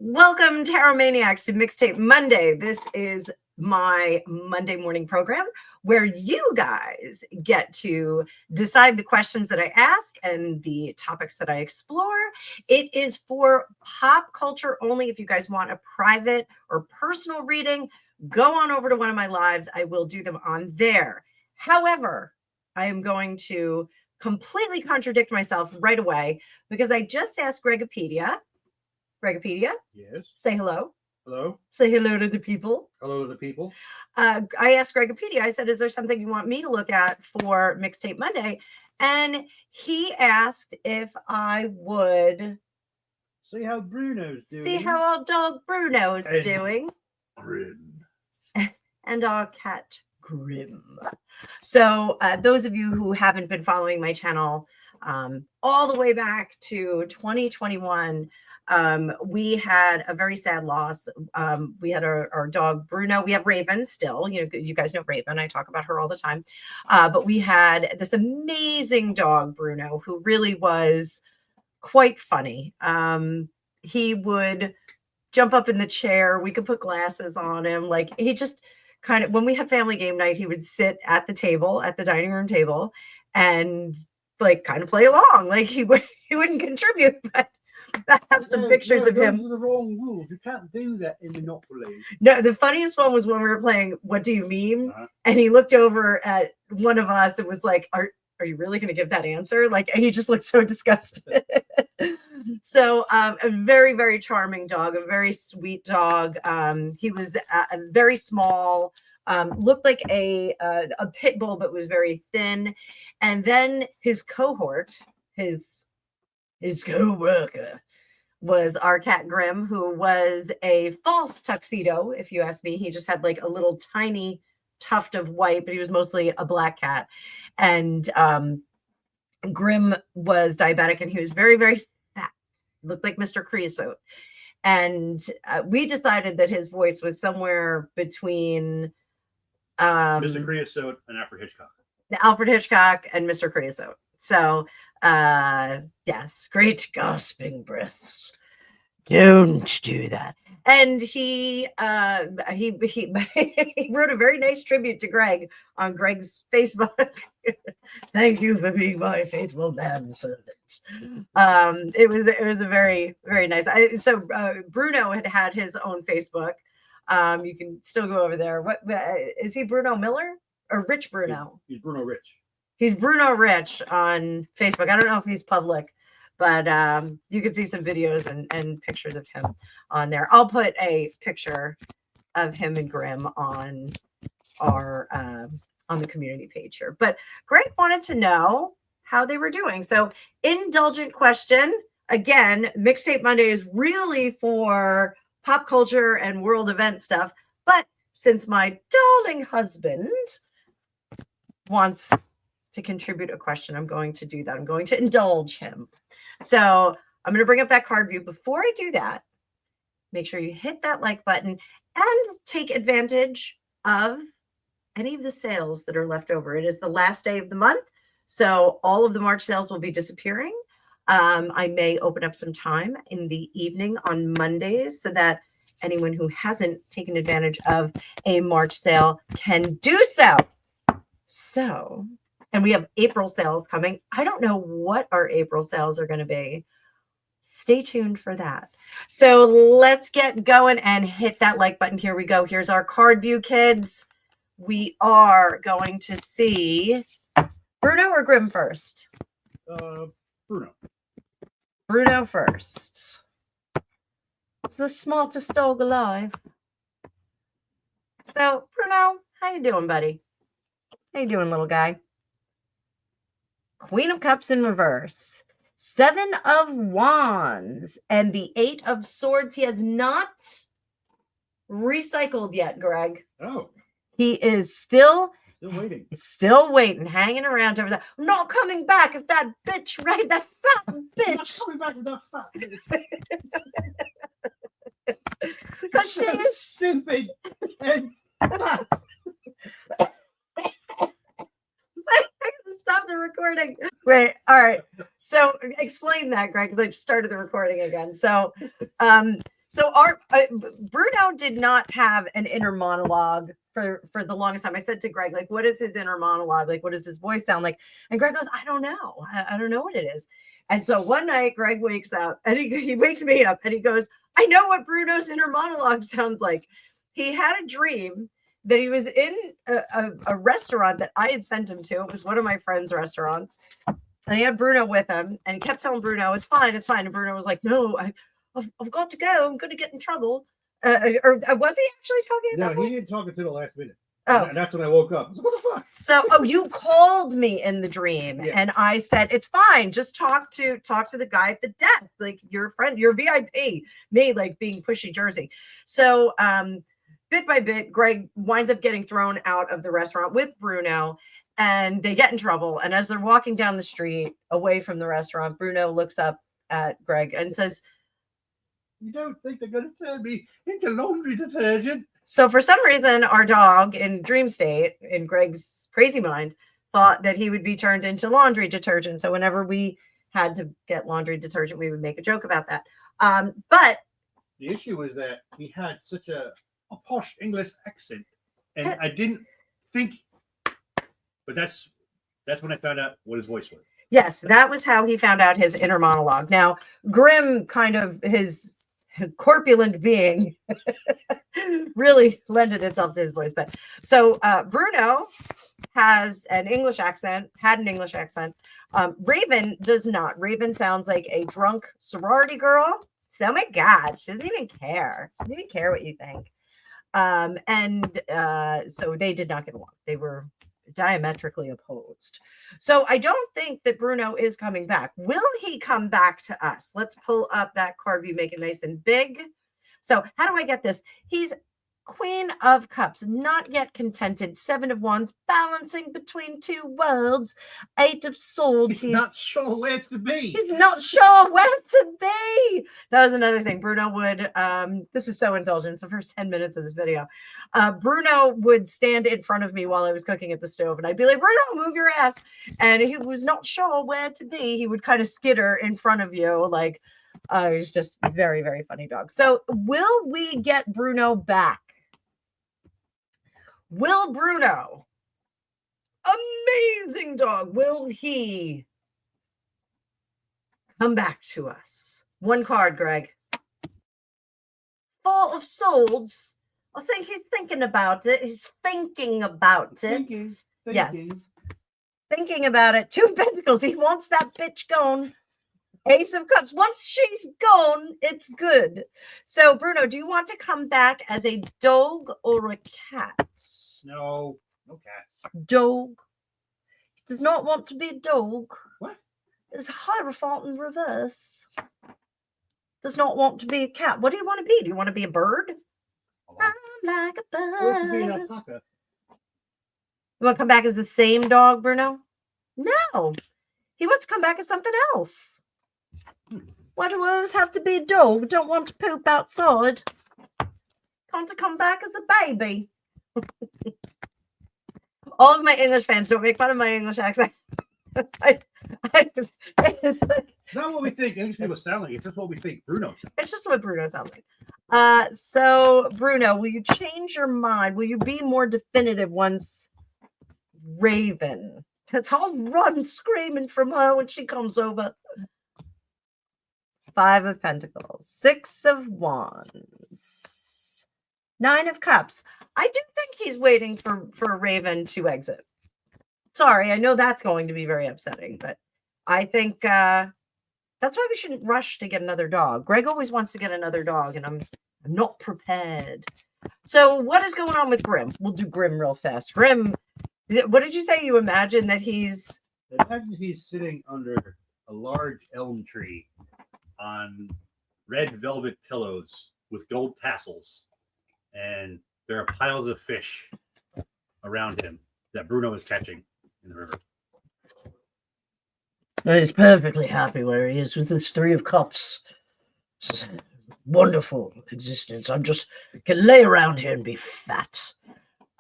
Welcome, Tarot Maniacs, to Mixtape Monday. This is my Monday morning program where you guys get to decide the questions that I ask and the topics that I explore. It is for pop culture only. If you guys want a private or personal reading, go on over to one of my lives. I will do them on there. However, I am going to completely contradict myself right away because I just asked Gregopedia. Gregopedia? Yes. Say hello. Hello. Say hello to the people. Hello to the people. I asked Gregopedia, I said, is there something you want me to look at for Mixtape Monday? And he asked if I would see how Bruno's doing. See how our dog Bruno's doing. Grim. And our cat Grim. So those of you who haven't been following my channel all the way back to 2021, we had a very sad loss. We had our dog Bruno. We have Raven still. You guys know Raven. I talk about her all the time. But we had this amazing dog, Bruno, who really was quite funny. He would jump up in the chair. We could put glasses on him. Like, he just kind of, when we had family game night, he would sit at the table, at the dining room table, and like kind of play along. Like he wouldn't contribute, but I have some pictures of him. Those are the wrong rules. You can't do that in Monopoly. No, the funniest one was when we were playing What Do You Mean? And he looked over at one of us and was like, are you really going to give that answer? Like, he just looked so disgusted. So a very, very charming dog, a very sweet dog. He was very small, looked like a pit bull, but was very thin. And then his cohort, his co-worker, was our cat Grim, who was a false tuxedo, if you ask me. He just had like a little tiny tuft of white, but he was mostly a black cat. And Grim was diabetic, and he was very, very fat. Looked like Mr. Creosote. And we decided that his voice was somewhere between Mr. Creosote and Alfred Hitchcock. Alfred Hitchcock and Mr. Creosote. So yes, great gasping breaths. Don't do that. And he he wrote a very nice tribute to Greg on Greg's Facebook. Thank you for being my faithful manservant. It was a very, very nice. So Bruno had his own Facebook. You can still go over there. What is he? Bruno Miller or Rich Bruno? He's Bruno Rich. He's Bruno Rich on Facebook. I don't know if he's public, but you can see some videos and pictures of him on there. I'll put a picture of him and Grim on our on the community page here. But Greg wanted to know how they were doing. So, indulgent question. Again, Mixtape Monday is really for pop culture and world event stuff. But since my darling husband wants to contribute a question, I'm going to do that. I'm going to indulge him. So I'm going to bring up that card view. Before I do that, make sure you hit that like button and take advantage of any of the sales that are left over. It is the last day of the month, so all of the March sales will be disappearing. I may open up some time in the evening on Mondays so that anyone who hasn't taken advantage of a March sale can do so. So, and we have April sales coming. I don't know what our April sales are going to be. Stay tuned for that. So let's get going and hit that like button. Here we go. Here's our card view, kids. We are going to see Bruno or Grim first? Bruno. Bruno first. It's the smartest dog alive. So, Bruno, how you doing, buddy? How you doing, little guy? Queen of Cups in reverse. 7 of Wands and the 8 of Swords. He has not recycled yet, Greg. Oh. He is still Still waiting. Still waiting, hanging around over there. I'm not coming back if that bitch, right? That fat bitch. Coming back with that fat Because she is stupid and fat. Stop the recording. Wait, all right. So explain that, Greg, because I just started the recording again. So, our Bruno did not have an inner monologue for the longest time. I said to Greg, like, what is his inner monologue? Like, what does his voice sound like? And Greg goes, I don't know. I don't know what it is. And so one night, Greg wakes up and he wakes me up and he goes, I know what Bruno's inner monologue sounds like. He had a dream that he was in a restaurant that I had sent him to. It was one of my friend's restaurants. And he had Bruno with him and he kept telling Bruno, it's fine, it's fine. And Bruno was like, no, I've got to go. I'm going to get in trouble. Or was he actually talking at that point? He didn't talk until the last minute. Oh. And that's when I woke up. What the fuck? So, you called me in the dream, yeah. And I said, it's fine. Just talk to the guy at the desk, like your friend, your VIP, me, like being pushy Jersey. So, bit by bit, Greg winds up getting thrown out of the restaurant with Bruno, and they get in trouble. And as they're walking down the street away from the restaurant, Bruno looks up at Greg and says, you don't think they're going to turn me into laundry detergent? So for some reason, our dog in dream state, in Greg's crazy mind, thought that he would be turned into laundry detergent. So whenever we had to get laundry detergent, we would make a joke about that. But the issue was that he had such a posh English accent, and I didn't think. But that's when I found out what his voice was. Yes, that was how he found out his inner monologue. Now, Grim, kind of his corpulent being, really lended itself to his voice. But so Bruno has an English accent, had an English accent. Raven does not. Raven sounds like a drunk sorority girl. So, oh my God, she doesn't even care. She doesn't even care what you think. So they did not get along. They were diametrically opposed. So I don't think that Bruno is coming back. Will he come back to us? Let's pull up that card view, make it nice and big. So how do I get this? He's Queen of Cups, not yet contented. 7 of Wands, balancing between two worlds. 8 of Swords. He's not sure where to be. He's not sure where to be. That was another thing. Bruno would, this is so indulgent. It's the first 10 minutes of this video. Bruno would stand in front of me while I was cooking at the stove, and I'd be like, Bruno, move your ass. And he was not sure where to be. He would kind of skitter in front of you, like, he's just a very, very funny dog. So will we get Bruno back? Will Bruno, amazing dog, will he come back to us? One card, Greg. 4 of Swords. I think he's thinking about it. He's thinking about it. Thinking. Yes. Thinking about it. 2 Pentacles. He wants that bitch gone. Ace of Cups. Once she's gone, it's good. So, Bruno, do you want to come back as a dog or a cat? No cats. Dog. He does not want to be a dog. What? It's Hierophant in reverse. Does not want to be a cat. What do you want to be? Do you want to be a bird? I'm like a bird. I want to be an alpaca. You want to come back as the same dog, Bruno? No. He wants to come back as something else. Why do I always have to be a dog? Don't want to poop outside. Can't I come back as a baby? All of my English fans, don't make fun of my English accent. It's not what we think. English people sound like. It's just what we think. Bruno. It's just what Bruno sounds like. So, Bruno, will you change your mind? Will you be more definitive once Raven? Because I'll run screaming from her when she comes over. 5 of Pentacles, 6 of Wands, 9 of Cups. I do think he's waiting for Raven to exit. Sorry, I know that's going to be very upsetting, but I think that's why we shouldn't rush to get another dog. Greg always wants to get another dog, and I'm not prepared. So what is going on with Grim? We'll do Grim real fast. Grim, what did you say? You imagine that he's... Imagine he's sitting under a large elm tree on red velvet pillows with gold tassels, and there are piles of fish around him, that Bruno is catching in the river. He's perfectly happy where he is with his 3 of Cups. It's a wonderful existence. I'm just can lay around here and be fat.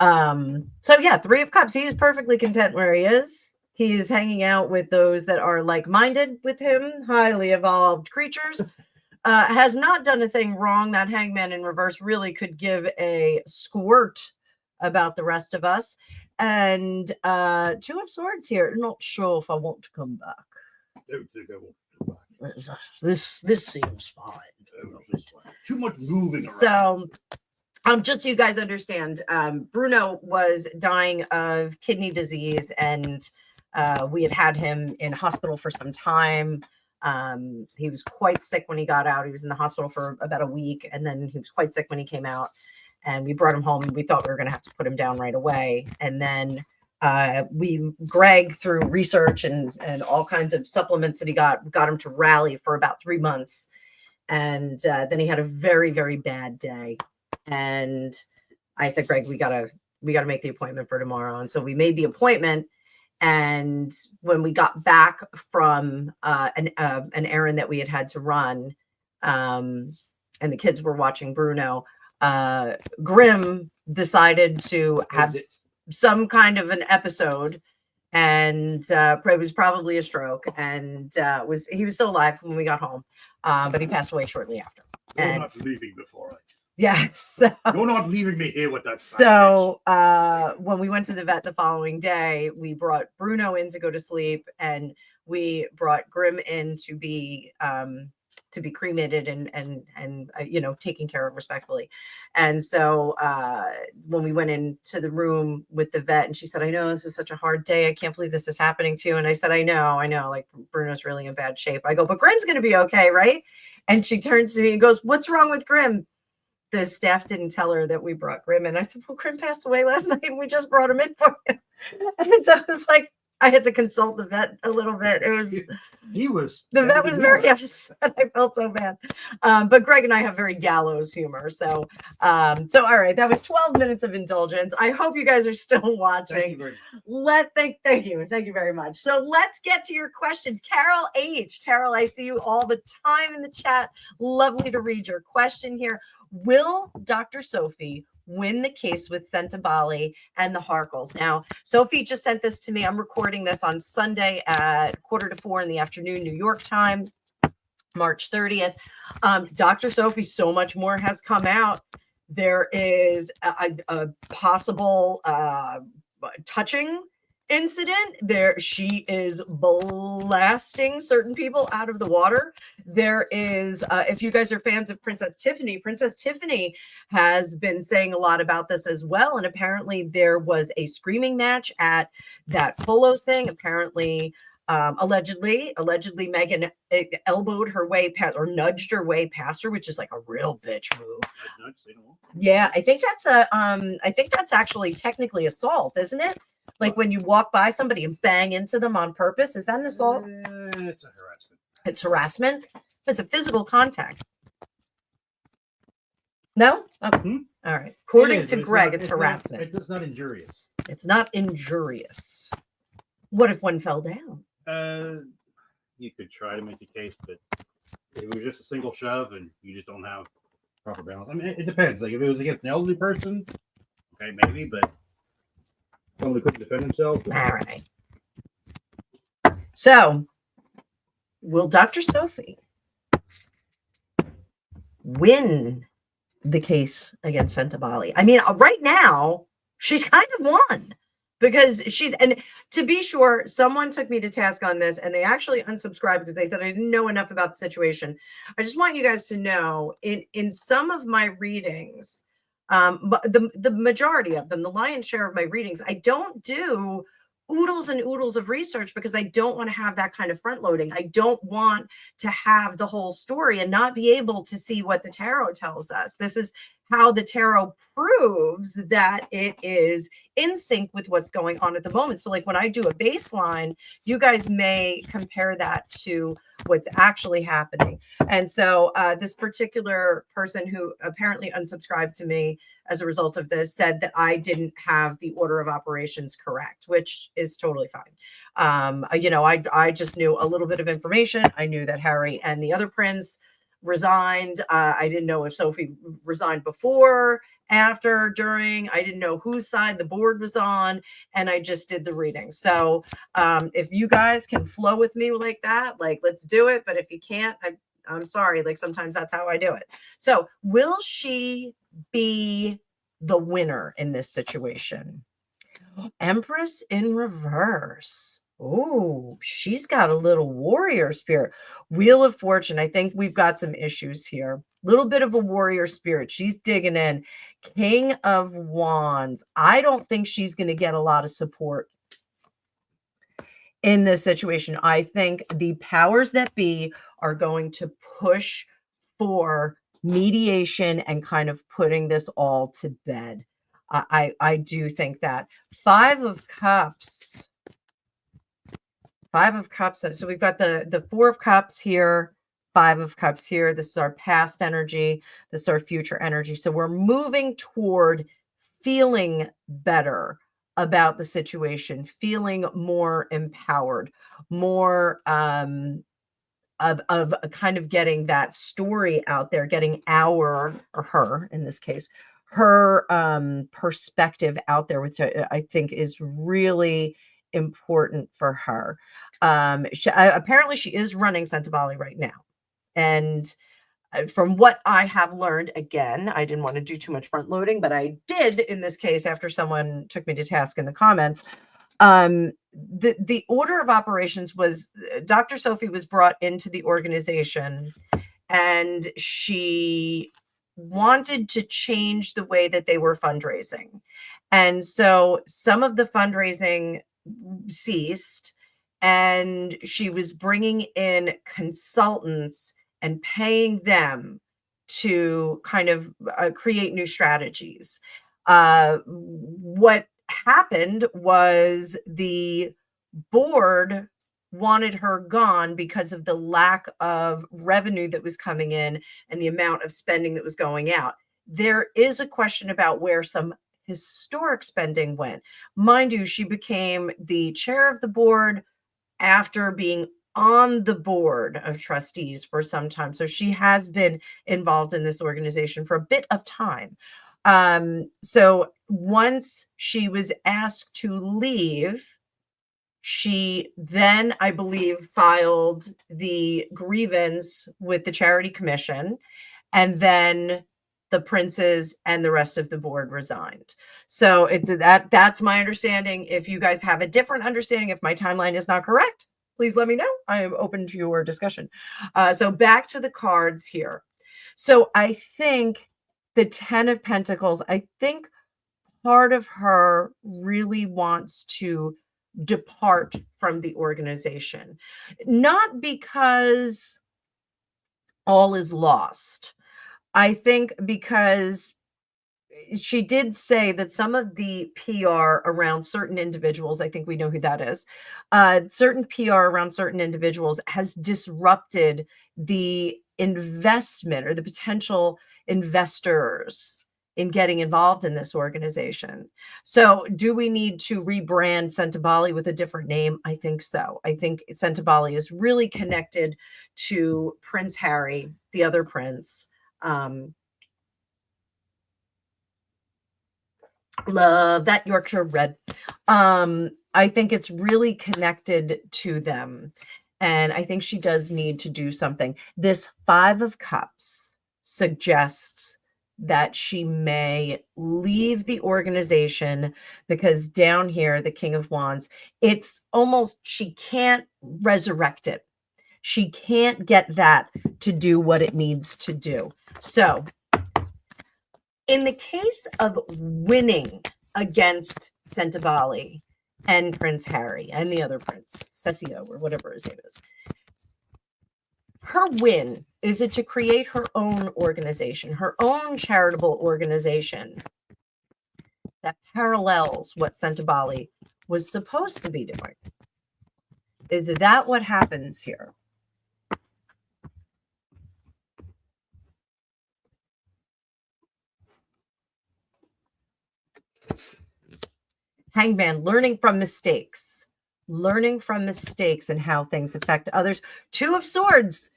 So yeah, 3 of Cups. He is perfectly content where he is. He is hanging out with those that are like-minded with him, highly evolved creatures. Has not done a thing wrong. That Hangman in reverse really could give a squirt about the rest of us. And 2 of Swords here. Not sure if I want to come back. Don't think I want to go back. This seems fine. Too much moving around. So, just so you guys understand, Bruno was dying of kidney disease, and we had him in hospital for some time. He was quite sick when he got out. He was in the hospital for about a week, and then he was quite sick when he came out. And we brought him home, and we thought we were going to have to put him down right away. And then Greg, through research and all kinds of supplements that he got him to rally for about 3 months. And then he had a very, very bad day. And I said, Greg, we gotta make the appointment for tomorrow. And so we made the appointment. And when we got back from an errand that we had to run, and the kids were watching Bruno, Grim decided to have some kind of an episode, and it was probably a stroke, and he was still alive when we got home, but he passed away shortly after. You're not leaving before I. Yes. You're not leaving me here with that. So when we went to the vet the following day, we brought Bruno in to go to sleep, and we brought Grim in to be cremated and taken care of respectfully. And so when we went into the room with the vet, and she said, I know this is such a hard day. I can't believe this is happening to you. And I said, I know, like Bruno's really in bad shape. I go, but Grim's going to be okay, right? And she turns to me and goes, what's wrong with Grim? The staff didn't tell her that we brought Grim. And I said, well, Grim passed away last night, and we just brought him in for you. And so I was like, I had to consult the vet a little bit. It was the vet was very upset. I felt so bad. But Greg and I have very gallows humor. So all right, that was 12 minutes of indulgence. I hope you guys are still watching. Thank you very much. So let's get to your questions. Carol H. Carol, I see you all the time in the chat. Lovely to read your question here. Will Dr. Sophie win the case with Cabali and the Harkles? Now, Sophie just sent this to me. I'm recording this on Sunday at 3:45 in the afternoon, New York time, March 30th. Dr. Sophie, so much more has come out. There is a possible touching incident there. She is blasting certain people out of the water. There is if you guys are fans of Princess Tiffany has been saying a lot about this as well, and apparently there was a screaming match at that polo thing. Apparently allegedly Meghan elbowed her way past, or nudged her way past her, which is like a real bitch move. Yeah, I think that's actually technically assault, isn't it? Like when you walk by somebody and bang into them on purpose. Is that an assault? It's a harassment. It's harassment? It's a physical contact. No? Okay. All right. According to Greg, it's harassment. It's not injurious. It's not injurious. What if one fell down? You could try to make a case, but if it was just a single shove and you just don't have proper balance, I mean, it depends. Like if it was against an elderly person, okay, maybe, but somebody couldn't defend himself. All right. So, will Dr. Sophie win the case against Cabali? I mean, right now, she's kind of won, because and to be sure, someone took me to task on this, and they actually unsubscribed because they said I didn't know enough about the situation. I just want you guys to know, in some of my readings, but the majority of them, the lion's share of my readings, I don't do oodles and oodles of research because I don't want to have that kind of front loading. I don't want to have the whole story and not be able to see what the tarot tells us. This is how the tarot proves that it is in sync with what's going on at the moment. So like when I do a baseline, you guys may compare that to what's actually happening. And so this particular person who apparently unsubscribed to me as a result of this said that I didn't have the order of operations correct, which is totally fine. I just knew a little bit of information. I knew that Harry and the other prince resigned. I didn't know if Sophie resigned before, after, during. I didn't know whose side the board was on, and I just did the reading. So if you guys can flow with me like that, like let's do it. But if you can't, I'm sorry. Like sometimes that's how I do it. So will she be the winner in this situation? Empress in reverse. Oh, she's got a little warrior spirit. Wheel of Fortune. I think we've got some issues here. Little bit of a warrior spirit. She's digging in. King of Wands. I don't think she's going to get a lot of support in this situation. I think the powers that be are going to push for mediation and kind of putting this all to bed. I do think that. Five of Cups. Five of Cups. So we've got the Four of Cups here, Five of Cups here. This is our past energy. This is our future energy. So we're moving toward feeling better about the situation, feeling more empowered, more of kind of getting that story out there, getting our, or her in this case, her perspective out there, which I think is really important for her. Apparently she is running Cabali right now. And from what I have learned, again, I didn't want to do too much front loading, but I did in this case after someone took me to task in the comments. The order of operations was Dr. Sophie was brought into the organization and she wanted to change the way that they were fundraising. And so some of the fundraising ceased and she was bringing in consultants and paying them to kind of create new strategies. What happened was the board wanted her gone because of the lack of revenue that was coming in and the amount of spending that was going out. There is a question about where some historic spending went. Mind you, she became the chair of the board after being on the board of trustees for some time. So she has been involved in this organization for a bit of time. So once she was asked to leave, she then, I believe, filed the grievance with the Charity Commission, and then the princes and the rest of the board resigned. So that's my understanding. If you guys have a different understanding, if my timeline is not correct, please let me know. I am open to your discussion. So back to the cards here. So I think the 10 of Pentacles, I think part of her really wants to depart from the organization, not because all is lost. I think because she did say that some of the PR around certain individuals, I think we know who that is, certain PR around certain individuals has disrupted the investment or the potential investors in getting involved in this organization. So do we need to rebrand Cabali with a different name? I think so. I think Cabali is really connected to Prince Harry, the other prince. Love that Yorkshire red. I think it's really connected to them. And I think she does need to do something. This Five of Cups suggests that she may leave the organization because down here, the King of Wands, it's almost, she can't resurrect it. She can't get that to do what it needs to do. So in the case of winning against Cabali and Prince Harry and the other prince, Ceccio or whatever his name is, her win? Is it to create her own organization, her own charitable organization that parallels what Cabali was supposed to be doing? Is that what happens here? Hangman, learning from mistakes and how things affect others. Two of Swords,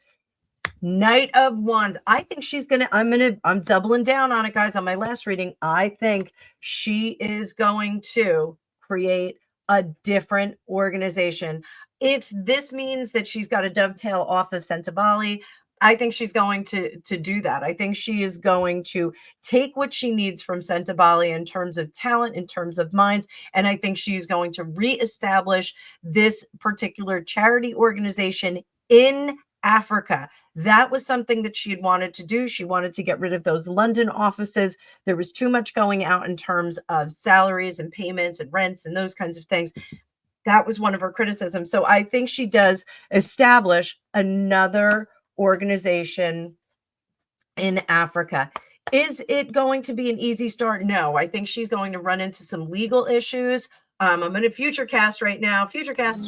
Knight of Wands. I think she's I'm doubling down on it, guys, on my last reading. I think she is going to create a different organization. If this means that she's got to dovetail off of Cabali, I think she's going to do that. I think she is going to take what she needs from Cabali in terms of talent, in terms of minds, and I think she's going to reestablish this particular charity organization in Africa. That was something that she had wanted to do. She wanted to get rid of those London offices. There was too much going out in terms of salaries and payments and rents and those kinds of things. That was one of her criticisms. So I think she does establish another organization in Africa. Is it going to be an easy start? No, I think she's going to run into some legal issues. I'm in a future cast right now. Future cast.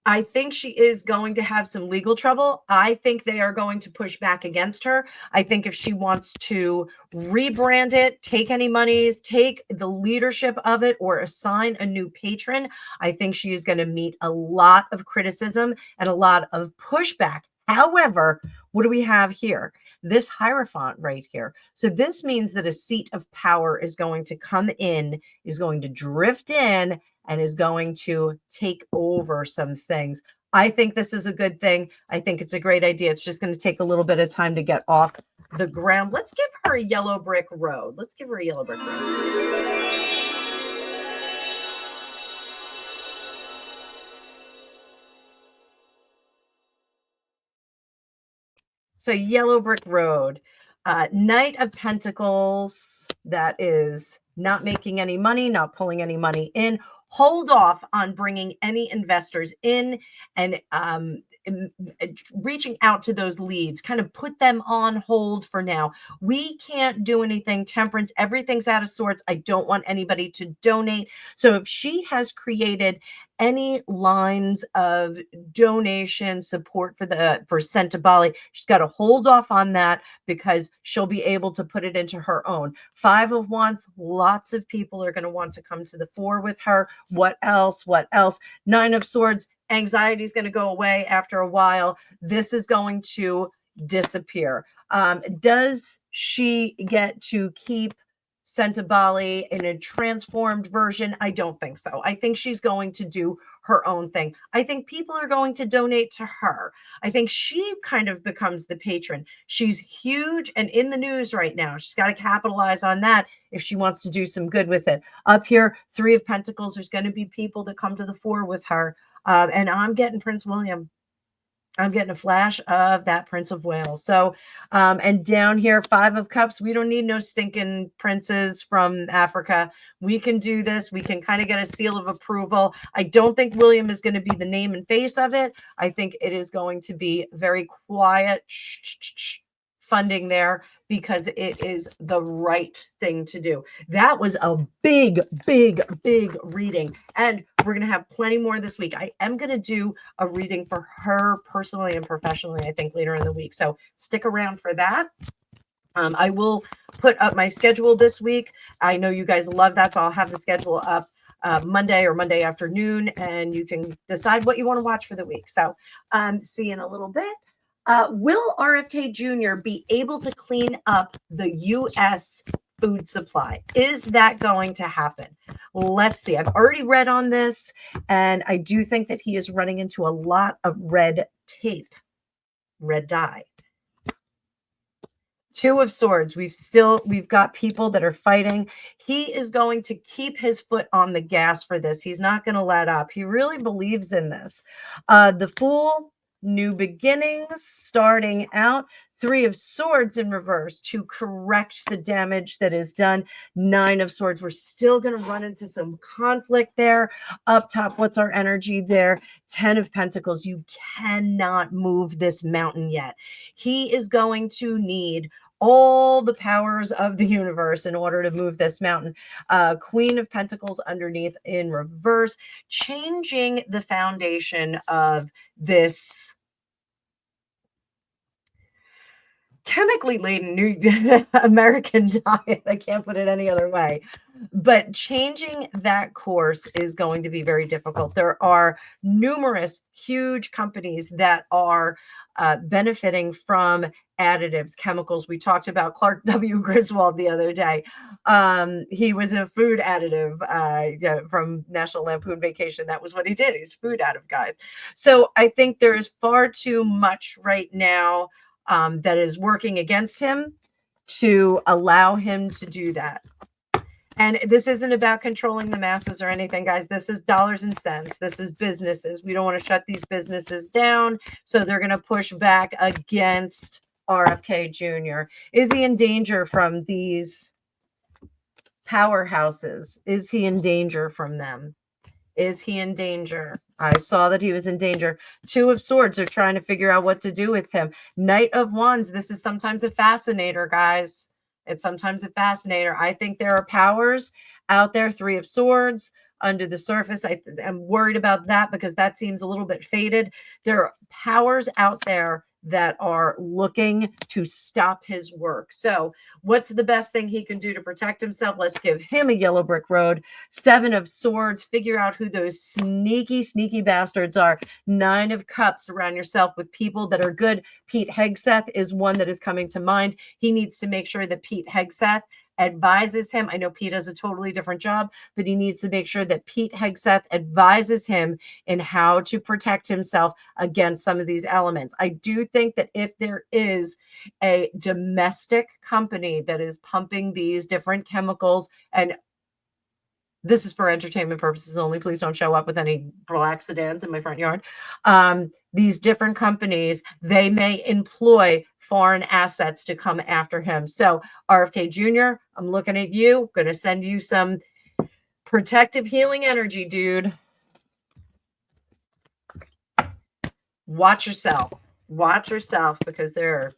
I think she is going to have some legal trouble. I think they are going to push back against her. I think if she wants to rebrand it, take any monies, take the leadership of it, or assign a new patron, I think she is going to meet a lot of criticism and a lot of pushback. However, what do we have here? This Hierophant right here. So this means that a seat of power is going to come in, is going to drift in, and is going to take over some things. I think this is a good thing. I think it's a great idea. It's just going to take a little bit of time to get off the ground. Let's give her a yellow brick road. Let's give her a yellow brick road. So yellow brick road. Knight of Pentacles, that is not making any money, not pulling any money in. Hold off on bringing any investors in and reaching out to those leads. Kind of put them on hold for now. We can't do anything. Temperance, everything's out of sorts. I don't want anybody to donate. So if she has created any lines of donation support for Cabali, she's got to hold off on that because she'll be able to put it into her own. Five of Wands, lots of people are going to want to come to the fore with her. What else? What else? Nine of Swords, anxiety is going to go away after a while. This is going to disappear. Does she get to keep Cabali in a transformed version? I don't think so. I think she's going to do her own thing. I think people are going to donate to her. I think she kind of becomes the patron. She's huge and in the news right now. She's got to capitalize on that if she wants to do some good with it. Up here, Three of Pentacles, there's going to be people that come to the fore with her. And I'm getting Prince William. I'm getting a flash of that Prince of Wales. So, and down here, Five of Cups. We don't need no stinking princes from Africa. We can do this. We can kind of get a seal of approval. I don't think William is going to be the name and face of it. I think it is going to be very quiet funding there because it is the right thing to do. That was a big, big, big reading. And we're going to have plenty more this week. I am going to do a reading for her personally and professionally, I think, later in the week. So stick around for that. I will put up my schedule this week. I know you guys love that, so I'll have the schedule up Monday or Monday afternoon, and you can decide what you want to watch for the week. So see you in a little bit. Will RFK Jr. be able to clean up the U.S. food supply? Is that going to happen? Let's see. I've already read on this, and I do think that he is running into a lot of red tape, red dye. Two of Swords. We've got people that are fighting. He is going to keep his foot on the gas for this. He's not going to let up. He really believes in this. The Fool, new beginnings, starting out. 3 of Swords in reverse to correct the damage that is done. 9 of Swords. We're still going to run into some conflict there. Up top, what's our energy there? 10 of Pentacles. You cannot move this mountain yet. He is going to need all the powers of the universe in order to move this mountain. Queen of Pentacles underneath in reverse, changing the foundation of this chemically laden new American diet. I can't put it any other way. But changing that course is going to be very difficult. There are numerous huge companies that are benefiting from additives, chemicals. We talked about Clark W. Griswold the other day. He was a food additive from National Lampoon Vacation. That was what he did. He's food additive, guys. So I think there is far too much right now that is working against him to allow him to do that. And this isn't about controlling the masses or anything, guys. This is dollars and cents. This is businesses. We don't want to shut these businesses down. So they're going to push back against RFK Jr. Is he in danger from these powerhouses? Is he in danger from them? Is he in danger? I saw that he was in danger. 2 of Swords are trying to figure out what to do with him. Knight of Wands. This is sometimes a fascinator, guys. It's sometimes a fascinator. I think there are powers out there. 3 of Swords under the surface. I'm worried about that because that seems a little bit faded. There are powers out there that are looking to stop his work. So what's the best thing he can do to protect himself? Let's give him a yellow brick road. 7 of Swords. Figure out who those sneaky bastards are. 9 of Cups. Surround yourself with people that are good. Pete Hegseth is one that is coming to mind. He needs to make sure that Pete Hegseth advises him. I know Pete has a totally different job, but he needs to make sure that Pete Hegseth advises him in how to protect himself against some of these elements. I do think that if there is a domestic company that is pumping these different chemicals, and this is for entertainment purposes only, please don't show up with any black sedans in my front yard. These different companies, they may employ foreign assets to come after him. So RFK Jr., I'm looking at you, going to send you some protective healing energy, dude. Watch yourself. Watch yourself, because there are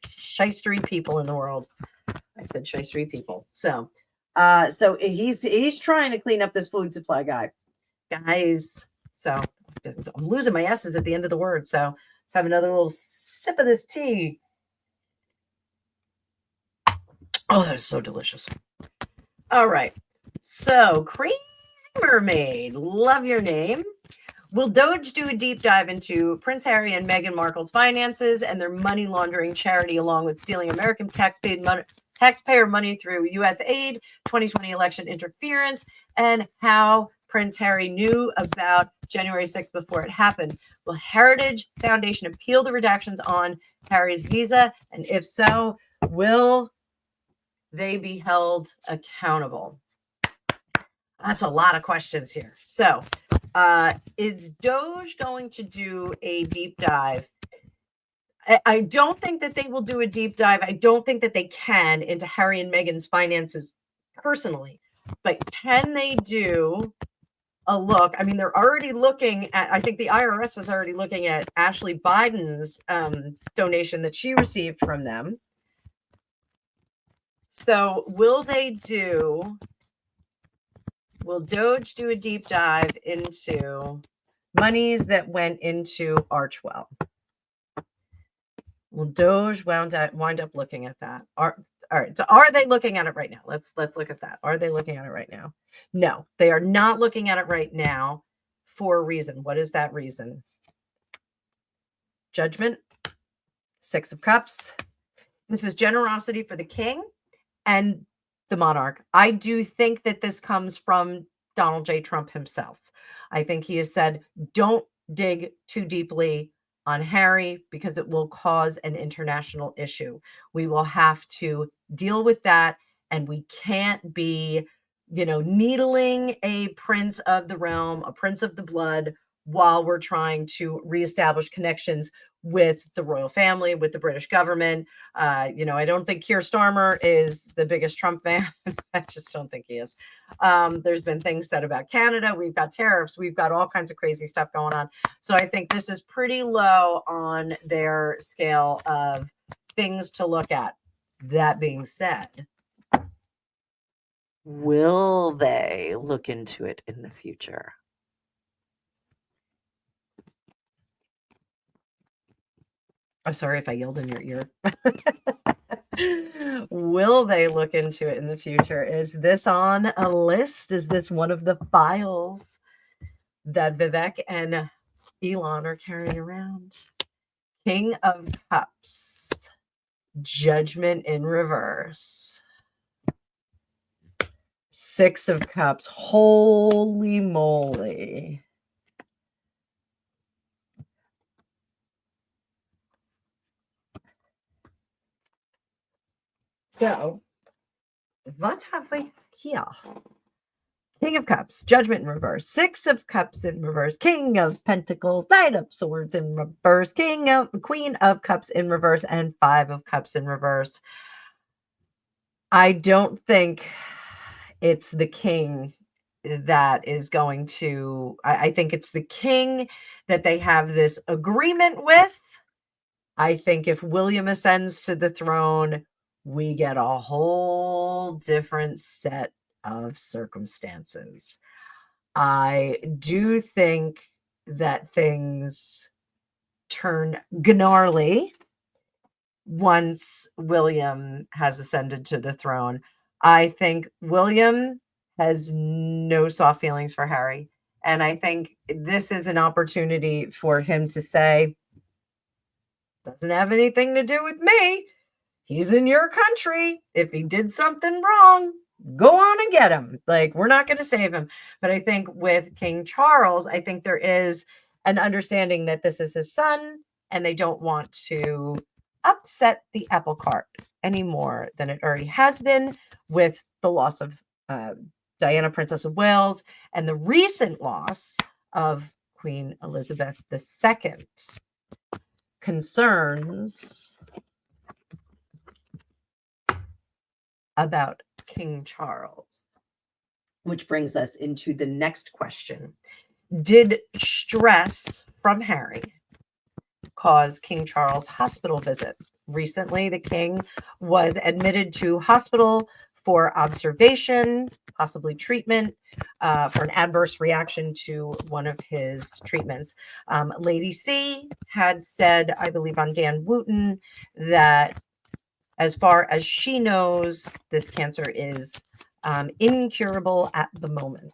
shystery people in the world. I said shystery people. So he's trying to clean up this food supply guys. So I'm losing my S's at the end of the word. So let's have another little sip of this tea. Oh, that is so delicious. All right. So Crazy Mermaid, love your name. Will Doge do a deep dive into Prince Harry and Meghan Markle's finances and their money laundering charity, along with stealing American taxpayer money through U.S. aid, 2020 election interference, and how Prince Harry knew about January 6th before it happened? Will Heritage Foundation appeal the redactions on Harry's visa? And if so, will they be held accountable? That's a lot of questions here. So, is Doge going to do a deep dive? I don't think that they will do a deep dive. I don't think that they can into Harry and Meghan's finances personally. But can they do a look? I mean, they're already looking at, I think the IRS is already looking at Ashley Biden's donation that she received from them. So will Doge do a deep dive into monies that went into Archwell? Will Doge wind up looking at that? All right. So are they looking at it right now? Let's look at that. Are they looking at it right now? No, they are not looking at it right now for a reason. What is that reason? Judgment, 6 of Cups. This is generosity for the king and the monarch. I do think that this comes from Donald J. Trump himself. I think he has said, don't dig too deeply on Harry because it will cause an international issue. We will have to deal with that, and we can't be, needling a prince of the realm, a prince of the blood, while we're trying to reestablish connections with the royal family, with the British government. I don't think Keir Starmer is the biggest Trump fan. I just don't think he is. There's been things said about Canada. We've got tariffs. We've got all kinds of crazy stuff going on. So I think this is pretty low on their scale of things to look at. That being said, will they look into it in the future? I'm sorry if I yelled in your ear. Will they look into it in the future? Is this on a list? Is this one of the files that Vivek and Elon are carrying around? King of Cups, Judgment in reverse. Six of Cups, holy moly. So, what have we here? King of Cups, Judgment in reverse, Six of Cups in reverse, King of Pentacles, Knight of Swords in reverse, Queen of Cups in reverse, and Five of Cups in reverse. I don't think it's the king that is going to, I think it's the king that they have this agreement with. I think if William ascends to the throne, we get a whole different set of circumstances. I do think that things turn gnarly once William has ascended to the throne. I think William has no soft feelings for Harry. And I think this is an opportunity for him to say, doesn't have anything to do with me. He's in your country. If he did something wrong, go on and get him. Like, we're not going to save him. But I think with King Charles, I think there is an understanding that this is his son and they don't want to upset the apple cart any more than it already has been with the loss of Diana, Princess of Wales, and the recent loss of Queen Elizabeth II. Concerns about King Charles, which brings us into the next question. Did stress from Harry cause King Charles' hospital visit? Recently, the king was admitted to hospital for observation, possibly treatment, for an adverse reaction to one of his treatments. Lady C had said, I believe on Dan Wooten, that as far as she knows, this cancer is incurable at the moment.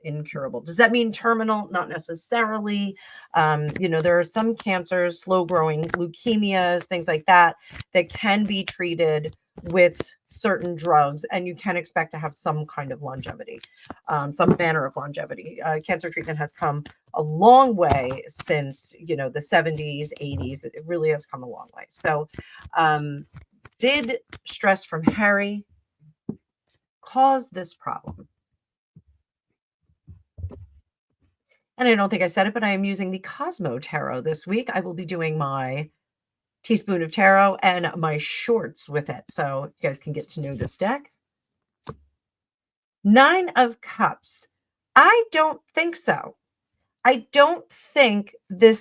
Incurable. Does that mean terminal? Not necessarily. There are some cancers, slow growing leukemias, things like that, that can be treated with certain drugs, and you can expect to have some kind of longevity, some manner of longevity. Cancer treatment has come a long way since, the 70s, 80s. It really has come a long way. So, did stress from Harry cause this problem? And I don't think I said it, but I am using the Cosmo Tarot this week. I will be doing my teaspoon of tarot and my shorts with it, so you guys can get to know this deck. Nine of Cups. I don't think so. I don't think the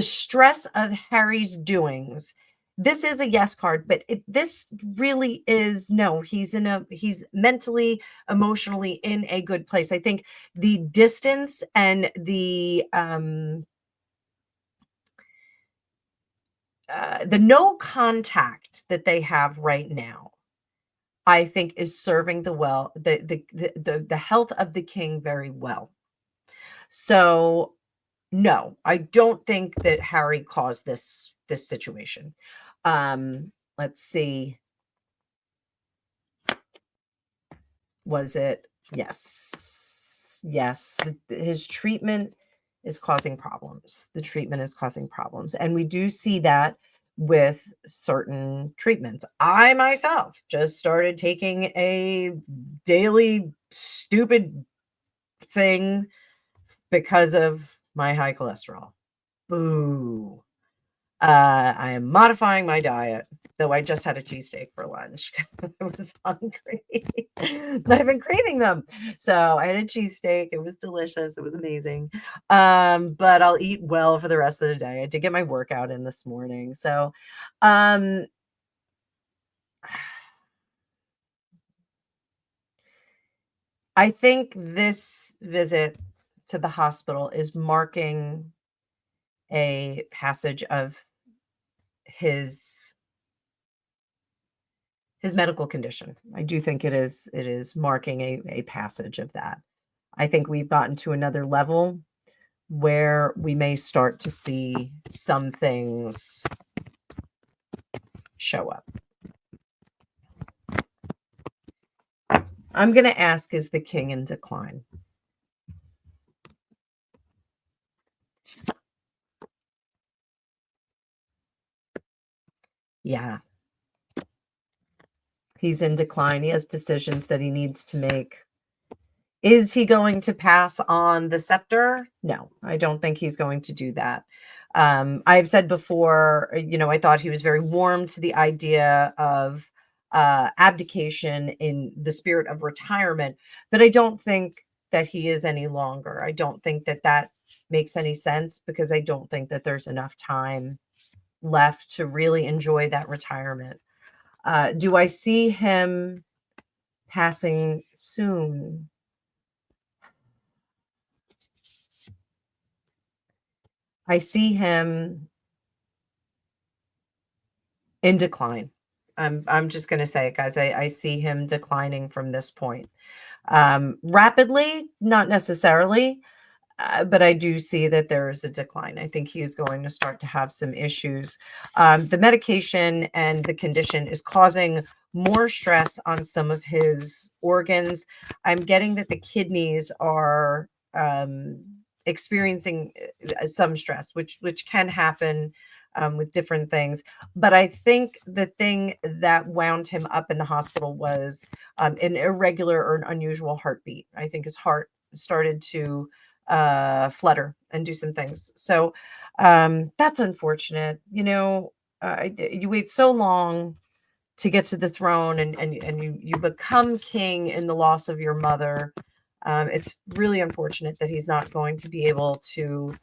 stress of Harry's doings. This is a yes card, but this really is no. He's mentally, emotionally in a good place. I think the distance and the no contact that they have right now, I think, is serving the health of the king very well. So no, I don't think that Harry caused this situation. Let's see. Was it? Yes. His treatment is causing problems. The treatment is causing problems. And we do see that with certain treatments. I myself just started taking a daily stupid thing because of my high cholesterol. Boo. I am modifying my diet, though I just had a cheesesteak for lunch. I was hungry. I've been craving them. So I had a cheesesteak. It was delicious. It was amazing. But I'll eat well for the rest of the day. I did get my workout in this morning. So um I think this visit to the hospital is marking a passage of his medical condition. I do think it is marking a passage of that. I think we've gotten to another level where we may start to see some things show up. I'm going to ask, is the king in decline? Yeah. He's in decline. He has decisions that he needs to make. Is he going to pass on the scepter? No, I don't think he's going to do that. I've said before, I thought he was very warm to the idea of abdication in the spirit of retirement, but I don't think that he is any longer. I don't think that that makes any sense, because I don't think that there's enough time left to really enjoy that retirement. Do I see him passing soon? I see him in decline. I'm just going to say it, guys. I see him declining from this point. Rapidly, not necessarily, but I do see that there is a decline. I think he is going to start to have some issues. The medication and the condition is causing more stress on some of his organs. I'm getting that the kidneys are experiencing some stress, which can happen with different things. But I think the thing that wound him up in the hospital was an irregular or an unusual heartbeat. I think his heart started to flutter and do some things. So that's unfortunate. You wait so long to get to the throne, and you become king in the loss of your mother. It's really unfortunate that he's not going to be able to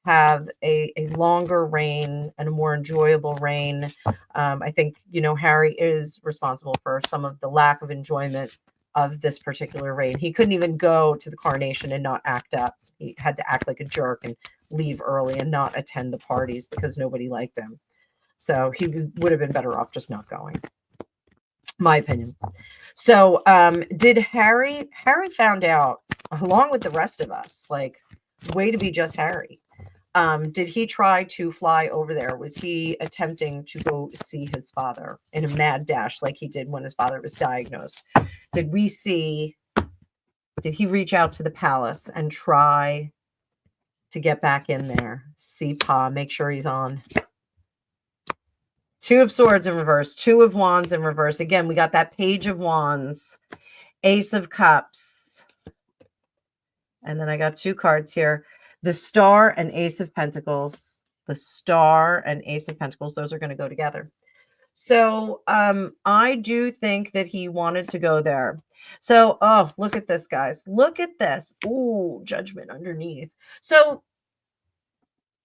have a longer reign and a more enjoyable reign. I think, Harry is responsible for some of the lack of enjoyment of this particular reign. He couldn't even go to the coronation and not act up. He had to act like a jerk and leave early and not attend the parties because nobody liked him. So he would have been better off just not going. My opinion. So did Harry found out, along with the rest of us, like, way to be just Harry. Did he try to fly over there? Was he attempting to go see his father in a mad dash like he did when his father was diagnosed? Did he reach out to the palace and try to get back in there, see Pa, make sure he's on? Two of Swords in reverse, Two of Wands in reverse. Again, we got that Page of Wands, Ace of Cups. And then I got two cards here. The Star and Ace of Pentacles. The Star and Ace of Pentacles. Those are going to go together. So I do think that he wanted to go there. So, oh, look at this, guys. Look at this. Ooh, Judgment underneath. So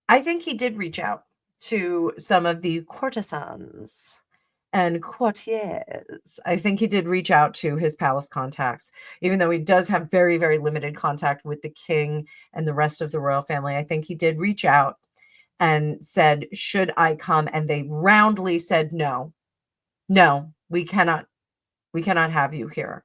I think he did reach out to some of the courtesans and courtiers. I think he did reach out to his palace contacts, even though he does have very, very limited contact with the king and the rest of the royal family. I think he did reach out and said, should I come? And they roundly said, no, we cannot have you here.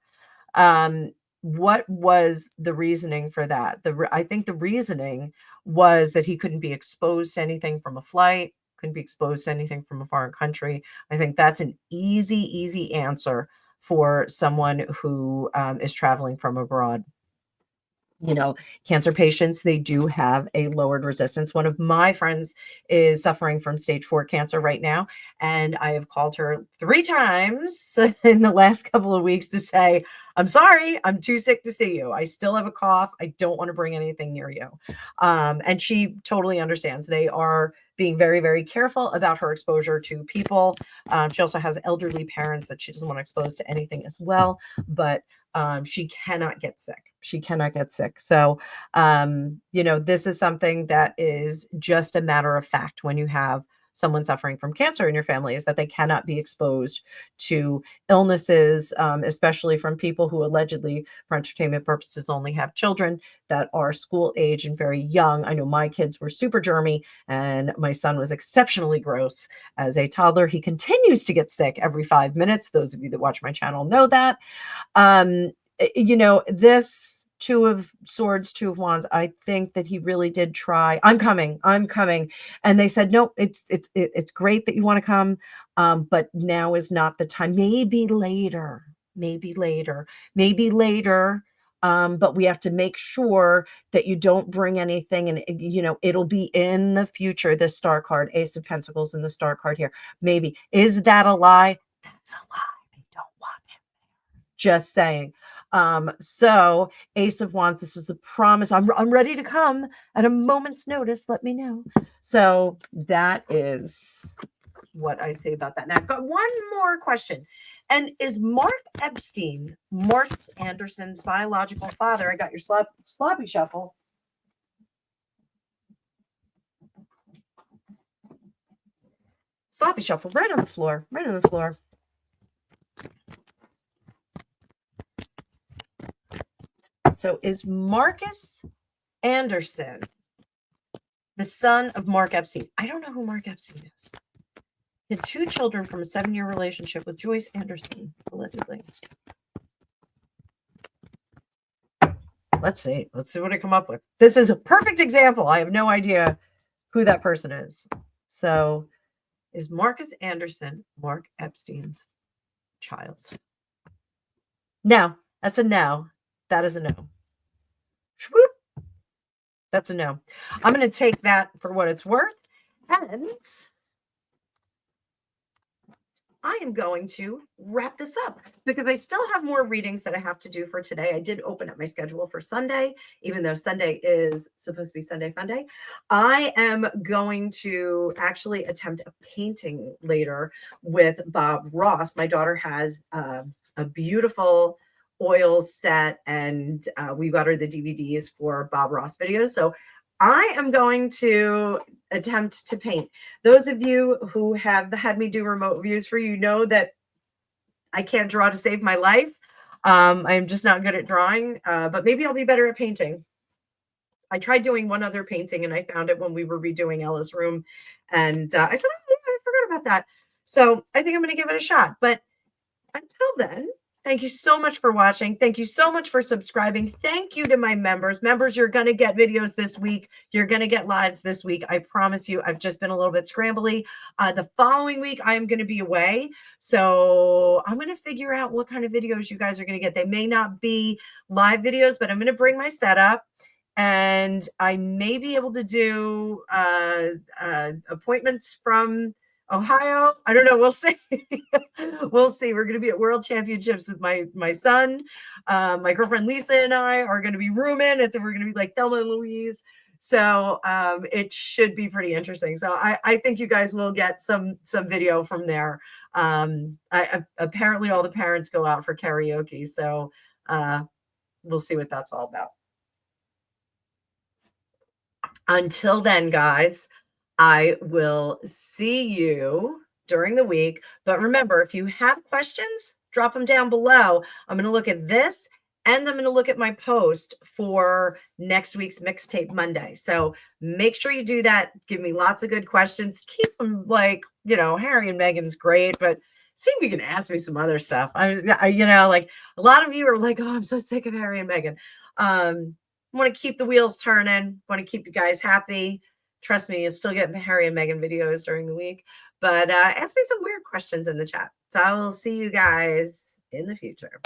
What was the reasoning for that? I think the reasoning was that he couldn't be exposed to anything from a flight, couldn't be exposed to anything from a foreign country. I think that's an easy answer for someone who is traveling from abroad. Cancer patients, they do have a lowered resistance. One of my friends is suffering from stage 4 cancer right now, and I have called her 3 times in the last couple of weeks to say, I'm sorry, I'm too sick to see you. I still have a cough. I don't want to bring anything near you. And she totally understands. They are being very, very careful about her exposure to people. She also has elderly parents that she doesn't want to expose to anything as well, but she cannot get sick. She cannot get sick. So, this is something that is just a matter of fact when you have someone suffering from cancer in your family, is that they cannot be exposed to illnesses, especially from people who allegedly, for entertainment purposes, only have children that are school age and very young. I know my kids were super germy, and my son was exceptionally gross as a toddler. He continues to get sick every 5 minutes. Those of you that watch my channel know that. This Two of Swords, Two of Wands, I think that he really did try. I'm coming. And they said, no, it's great that you want to come. But now is not the time. Maybe later. But we have to make sure that you don't bring anything. And, it'll be in the future. The Star card, Ace of Pentacles, and the Star card here. Maybe. Is that a lie? That's a lie. They don't want him there. Just saying. So Ace of Wands, this is a promise. I'm ready to come at a moment's notice. Let me know. So that is what I say about that. Now I've got one more question. And is Mark Epstein Mark Anderson's biological father? I got your sloppy shuffle. Sloppy shuffle right on the floor. So is Marcus Anderson the son of Mark Epstein? I don't know who Mark Epstein is. He had 2 children from a 7-year relationship with Joyce Anderson, allegedly. Let's see what I come up with. This is a perfect example. I have no idea who that person is. So is Marcus Anderson Mark Epstein's child? No, that's a no. That is a no. Swoop. That's a no. I'm going to take that for what it's worth. And I am going to wrap this up because I still have more readings that I have to do for today. I did open up my schedule for Sunday, even though Sunday is supposed to be Sunday Fun Day. I am going to actually attempt a painting later with Bob Ross. My daughter has a beautiful oil set, and we got her the DVDs for Bob Ross videos. So I am going to attempt to paint. Those of you who have had me do remote views for you know that I can't draw to save my life. I'm just not good at drawing, but maybe I'll be better at painting. I tried doing one other painting, and I found it when we were redoing Ella's room, and I said, oh, I forgot about that. So I think I'm going to give it a shot. But until then, thank you so much for watching. Thank you so much for subscribing. Thank you to my members. Members, you're going to get videos this week. You're going to get lives this week. I promise you. I've just been a little bit scrambly. The following week, I'm going to be away. So I'm going to figure out what kind of videos you guys are going to get. They may not be live videos, but I'm going to bring my setup. And I may be able to do appointments from Ohio. I don't know. We'll see. We'll see. We're going to be at World Championships with my son. My girlfriend Lisa and I are going to be rooming, and so we're going to be like Thelma Louise. So it should be pretty interesting. So I think you guys will get some video from there. Apparently all the parents go out for karaoke. So we'll see what that's all about. Until then, guys, I will see you during the week. But remember, if you have questions, drop them down below. I'm going to look at this, and I'm going to look at my post for next week's Mixtape Monday. So make sure you do that. Give me lots of good questions. Keep them like, Harry and Meghan's great, but see if you can ask me some other stuff. Like a lot of you are like, oh, I'm so sick of Harry and Meghan. I want to keep the wheels turning. Want to keep you guys happy. Trust me, you'll still get the Harry and Meghan videos during the week. But ask me some weird questions in the chat. So I will see you guys in the future.